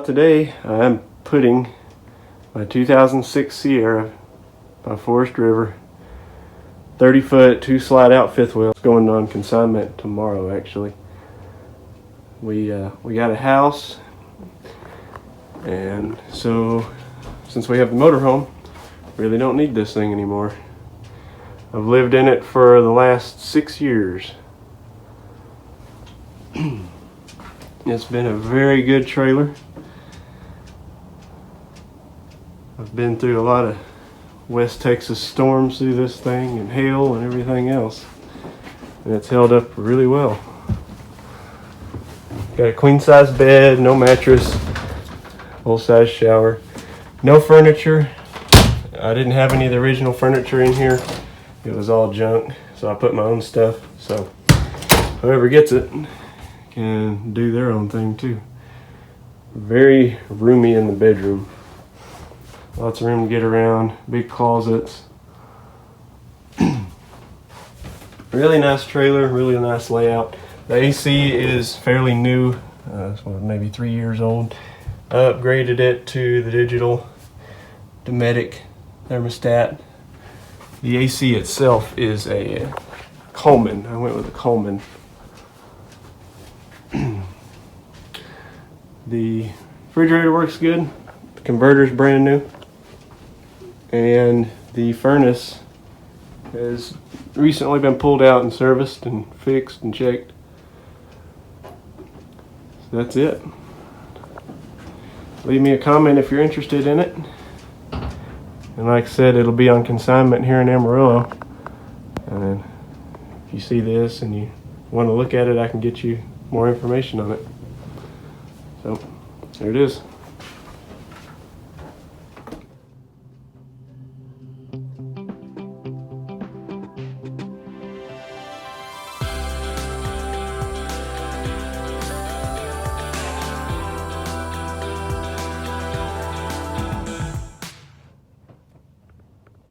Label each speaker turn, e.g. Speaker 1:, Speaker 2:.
Speaker 1: Well, today I'm putting my 2006 Sierra by Forest River 30-foot 2-slide out fifth wheel. It's going on consignment tomorrow. Actually, we got a house, and so since we have the motorhome, really don't need this thing anymore. I've lived in it for the last 6 years. It's been a very good trailer. I've been through a lot of West Texas storms through this thing, and hail and everything else, and it's held up really well. Got a queen size bed, no mattress, full size shower, no furniture. I didn't have any of the original furniture in here. It was all junk, so I put my own stuff, so whoever gets it can do their own thing too. Very roomy in the bedroom. Lots of room to get around, big closets. Really nice trailer, really nice layout. The AC is fairly new, it's maybe 3 years old. I upgraded it to the digital Dometic thermostat. The AC itself is a Coleman. I went with a Coleman. The refrigerator works good. The converter's brand new. And the furnace has recently been pulled out and serviced and fixed and checked. So that's it. Leave me a comment if you're interested in it. And like I said, it'll be on consignment here in Amarillo. And if you see this and you want to look at it, I can get you more information on it. So there it is.